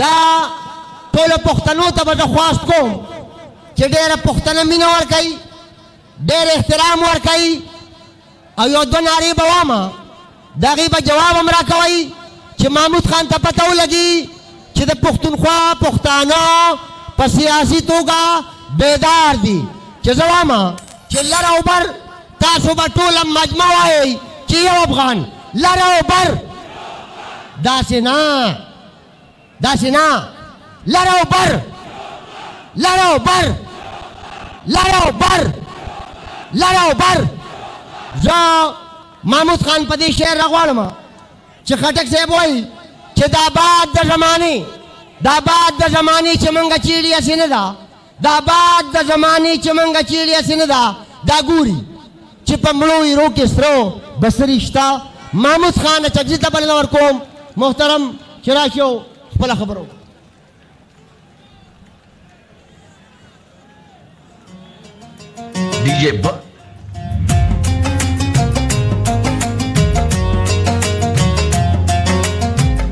دا ټولو پښتنو ته به زه خواست کوم چې ډېره پښتنه مینه ورکوي، ډېر احترام ورکوي او یو دوه نارې به وامه، د هغې به جواب هم راکوئ چې محمود خان ته پته ولګي چې د پښتونخوا پښتانه په سیاسي توګه بیدار دي. چې زه وامه چې لر او بر تاسو به ټوله مجمع وایئ چې یو افغان، لر او بر، داسې نه، داسې نه، لر او بر، لر او بر، لر او بر، لر او بر. زه محمود خان په دې شعر راغواړم چې خټک صاحب وایي چې دا باد د زمانې، دا باد د زمانې چې موږ چیړي هسې نه ده، دا باد د زمانې چې موږ چیړي هسې نه ده، دا ګوري چې په مړو ایرو کې سرو بسري شته. محمود خان چکزي ته بلنه ورکوم، محترم چې راشي او خپله خبره وکړي. DJ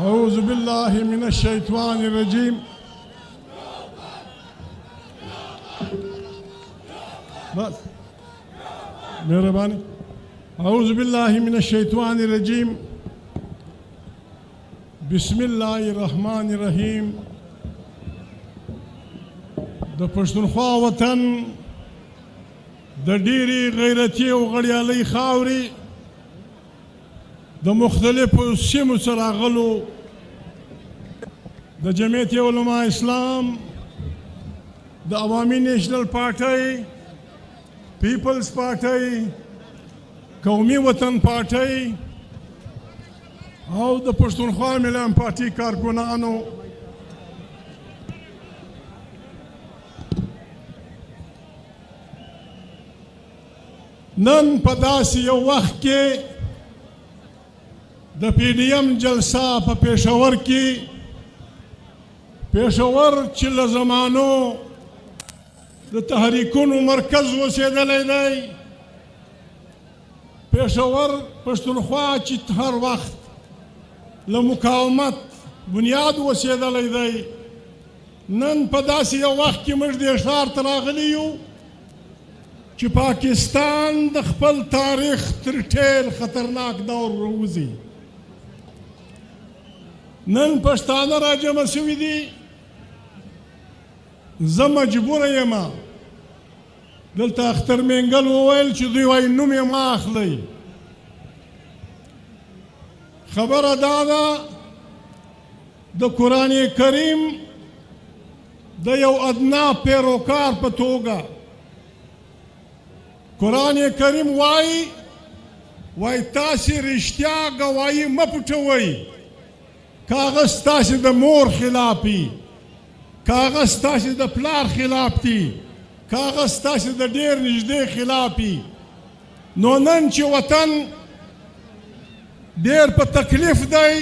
أعوذ بالله من الشيطان الرجيم. بس مهرباني. أعوذ بالله من الشيطان الرجيم. بسم الله الرحمن الرحيم. د پښتونخوا وطن د ډېرې غیرتي او غړیالۍ خاورې د مختلفو سیمو څخه راغلو د جمعیت علماء اسلام، د عوامي نیشنل پارټۍ، پیپلز پارټۍ، قومي وطن پارټۍ او د پښتونخوا مليان پارټۍ کارکنانو نن په داسې یو وخت کې د پی ډي ایم جلسه په پېښور کې، پېښور چې له زمانو د تحریکونو مرکز اوسېدلی دی، پېښور پښتونخوا چې هر وخت له مقاومت بنیاد اوسېدلی دی، نن په داسې یو وخت کې موږ دې ښار ته راغلي یو چې پاکستان د خپل تاریخ تر ډېر خطرناک دور راوځي. نن پښتانه راجمع شوي دي. زه مجبوره یم دلته اختر مینګل وویل چې دوی وایي نوم یې مه اخلئ. خبره دا ده د قرآن کریم د یو ادنا پیروکار په توګه قرآن کریم وایي تاسې رښتیا ګواهي مه پټوئ. کاغذ ستاسې د مور خلافي، کاغذ ستاسې د پلار خلاف دي، کاغذ ستاسې د ډېر نږدې خلافي. نو نن چې وطن ډېر په تکلیف دی،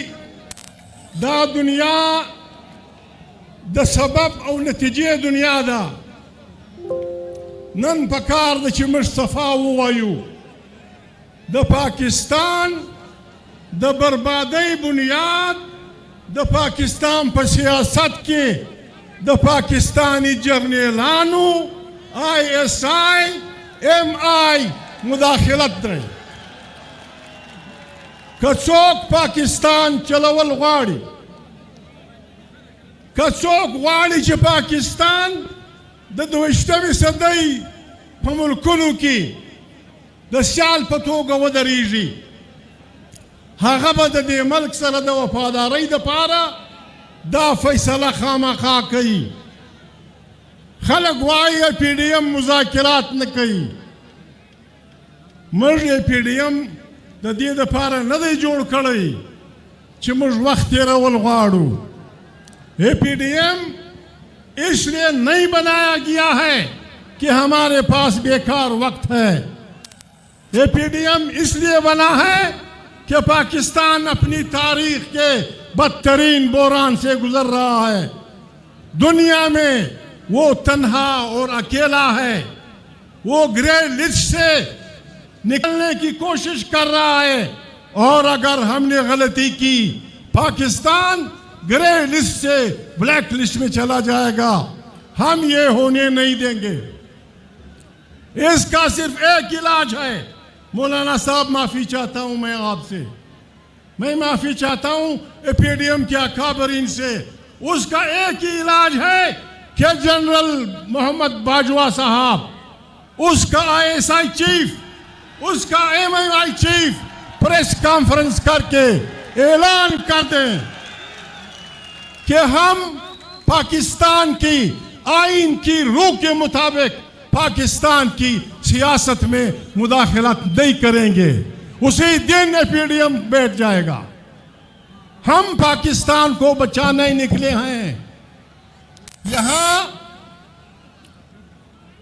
دا دنیا د سبب او نتیجې دنیا ده. نن پکار ده چې موږ صفا ووایو. د پاکستان د بربادۍ بنیاد د پاکستان په سیاست کې د پاکستانی جرنیلانو ISI MI مداخلت دی. که څوک پاکستان چلول غواړي، که څوک غواړي چې پاکستان د 22مې صدۍ په ملکونو کې د سیال په توګه ودرېږي، هغه به د دې ملک سره د وفادارۍ دپاره دا فیصله خامخا کوي. خلک وایي پی ډي ایم مذاکرات نه کوي. موږ یې پی ډي ایم د دې دپاره نه دی جوړ کړی چې موږ وخت تېرول غواړو. یہ پی ڈی ایم اس لیے نہیں بنایا گیا ہے کہ ہمارے پاس بیکار وقت ہے. اے پی ڈی ایم اس لیے بنا ہے کہ پاکستان اپنی تاریخ کے بدترین بحران سے گزر رہا ہے. دنیا میں وہ تنہا اور اکیلا ہے. وہ گرے لسٹ سے نکلنے کی کوشش کر رہا ہے، اور اگر ہم نے غلطی کی پاکستان گرے لسٹ سے بلیک لسٹ میں چلا جائے گا. ہم یہ ہونے نہیں دیں گے. اس کا صرف ایک علاج ہے. مولانا صاحب معافی چاہتا ہوں میں آپ سے، میں معافی چاہتا ہوں اے پی ڈی ایم کے اکابرین سے. اس کا ایک ہی علاج ہے کہ جنرل محمد باجوہ صاحب، اس کا آئی ایس آئی چیف، اس کا ایم آئی آئی چیف پریس کانفرنس کر کے اعلان کر دیں کہ ہم پاکستان کی آئین کی روح کے مطابق پاکستان کی سیاست میں مداخلت نہیں کریں گے. اسی دن اے پی ڈی ایم بیٹھ جائے گا. ہم پاکستان کو بچانے نکلے ہیں. یہاں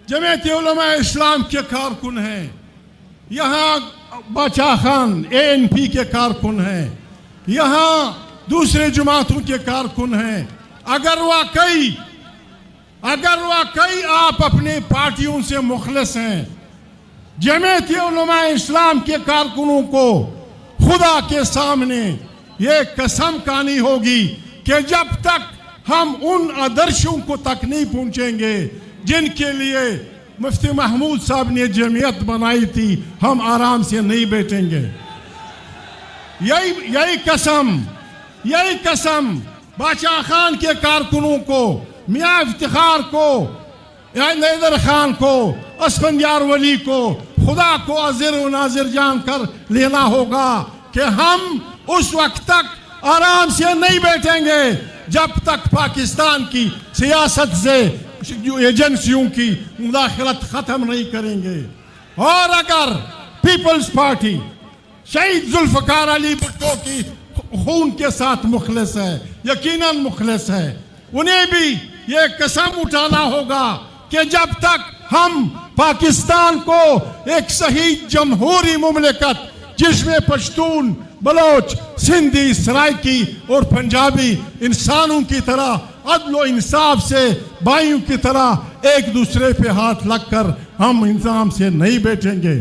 جمعیت علماء اسلام کے کارکن ہیں، یہاں باچا خان اے این پی کے کارکن ہیں، یہاں دوسرے جماعتوں کے کارکن ہیں. اگر واقعی آپ اپنے پارٹیوں سے مخلص ہیں، جمعیت علماء اسلام کے کارکنوں کو خدا کے سامنے یہ قسم کھانی ہوگی کہ جب تک ہم ان آدرشوں کو تک نہیں پہنچیں گے جن کے لیے مفتی محمود صاحب نے جمعیت بنائی تھی، ہم آرام سے نہیں بیٹھیں گے. یہی قسم باچا خان کے کارکنوں کو، میاں افتخار کو، نیدر خان کو، اسفندیار ولی کو، خدا کو عذر و ناظر جان کر لینا ہوگا کہ ہم اس وقت تک آرام سے نہیں بیٹھیں گے جب تک پاکستان کی سیاست سے ایجنسیوں کی مداخلت ختم نہیں کریں گے. اور اگر پیپلز پارٹی شہید ذوالفقار علی بھٹو کی خون کے ساتھ مخلص ہے، یقیناً مخلص ہے، انہیں بھی یہ قسم اٹھانا ہوگا کہ جب تک ہم پاکستان کو ایک صحیح جمہوری مملکت جس میں پشتون، بلوچ، سندھی، سرائکی اور پنجابی انسانوں کی طرح عدل و انصاف سے بھائیوں کی طرح ایک دوسرے پہ ہاتھ لگ کر ہم انتظام سے نہیں بیٹھیں گے.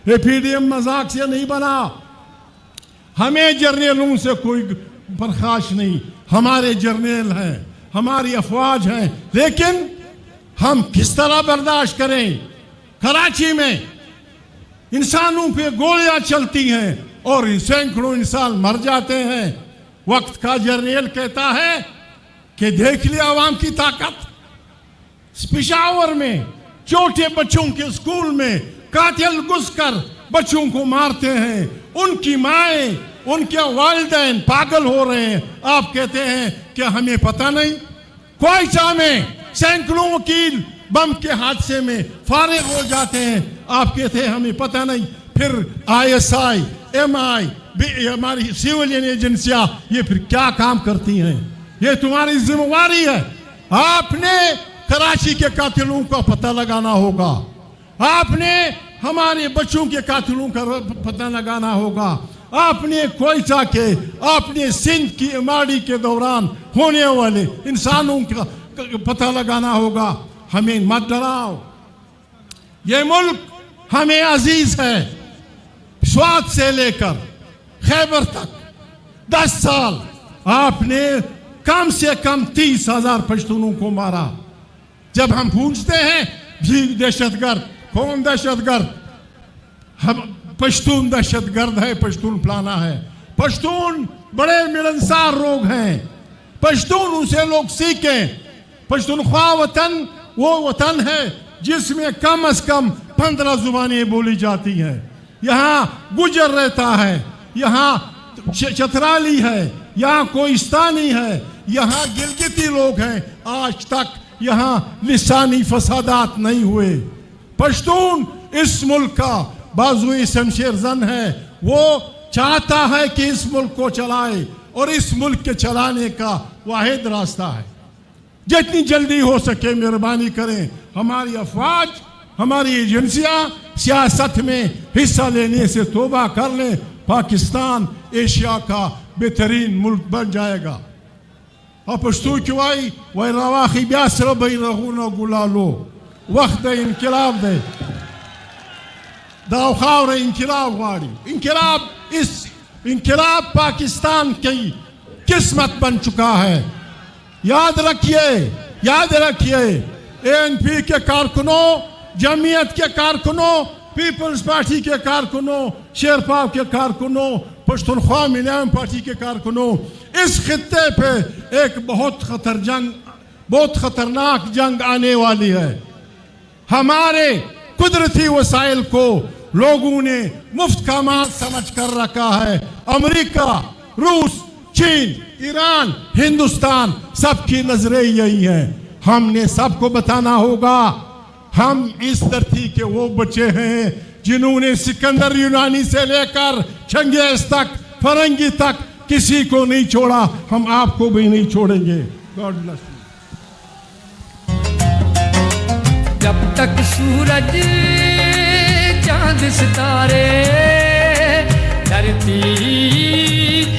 اے پی ڈی ایم مذاق سے نہیں بنا. ہمیں جرنیلوں سے کوئی پرخاش نہیں، ہمارے جرنیل ہیں، ہماری افواج ہیں، لیکن ہم کس طرح برداشت کریں؟ کراچی میں انسانوں پہ گولیاں چلتی ہیں اور سینکڑوں انسان مر جاتے ہیں. وقت کا جرنیل کہتا ہے کہ دیکھ لیا عوام کی طاقت. پشاور میں چھوٹے بچوں کے اسکول میں قاتل گھس کر بچوں کو مارتے ہیں، ان کی مائیں، ان کے والدین پاگل ہو رہے ہیں. آپ کہتے ہیں کہ ہمیں پتہ نہیں. کوئٹہ میں سینکڑوں وکیل بم کے حادثے میں فارغ ہو جاتے ہیں، آپ کہتے ہیں ہمیں پتہ نہیں. پھر آئی ایس آئی، ایم آئی، ہماری سیولین ایجنسیاں یہ پھر کیا کام کرتی ہیں؟ یہ تمہاری ذمہ داری ہے. آپ نے کراچی کے قاتلوں کا پتہ لگانا ہوگا، آپ نے ہمارے بچوں کے قاتلوں کا پتہ لگانا ہوگا، آپ نے کوئٹہ کے، آپ نے سندھ کی اماڑی کے دوران ہونے والے انسانوں کا پتہ لگانا ہوگا. ہمیں مت ڈراؤ. یہ ملک ہمیں عزیز ہے. سوات سے لے کر خیبر تک 10 سال آپ نے کم سے کم 30,000 پشتونوں کو مارا. جب ہم پوچھتے ہیں بھی دہشت گرد کون دہشت گرد؟ ہم پشتون دہشت گرد ہے، پشتون پلانا ہے. پشتون بڑے ملنسار لوگ ہیں. پشتون سے لوگ سیکھیں. پشتونخوا وطن وہ وطن ہے جس میں کم از کم 15 زبانیں بولی جاتی ہیں. یہاں گجر رہتا ہے، یہاں چترالی ہے، یہاں کوہستانی ہے، یہاں گلگتی لوگ ہیں. آج تک یہاں لسانی فسادات نہیں ہوئے. پشتون اس ملک کا بازوی شمشیر زن ہے. وہ چاہتا ہے کہ اس ملک کو چلائے، اور اس ملک کے چلانے کا واحد راستہ ہے. جتنی جلدی ہو سکے مہربانی کریں. ہماری افواج، ہماری ایجنسیاں سیاست میں حصہ لینے سے توبہ کر لیں. پاکستان ایشیا کا بہترین ملک بن جائے گا. اور پشتو کی وائی رواخی بیاسر بھئی رغونو گلالو وقت دے انقلاب دے داو خاور انقلاب غاری. انقلاب پاکستان کی قسمت بن چکا ہے. یاد رکھیے ANP کے کارکنوں, جمعیت کے کارکنوں, پیپلز پارٹی کے کارکنوں, شیرپا کے کارکنوں, پشتونخوا ملیم پارٹی کے کارکنوں, اس خطے پہ ایک بہت خطرناک جنگ آنے والی ہے. ہمارے قدرتی وسائل کو لوگوں نے مفت کا مال سمجھ کر رکھا ہے. امریکہ, روس, چین, ایران, ہندوستان سب کی نظریں یہی ہیں. ہم نے سب کو بتانا ہوگا ہم اس دھرتی کے وہ بچے ہیں جنہوں نے سکندر یونانی سے لے کر چنگیز تک, فرنگی تک کسی کو نہیں چھوڑا. ہم آپ کو بھی نہیں چھوڑیں گے. God bless you. جب تک سورج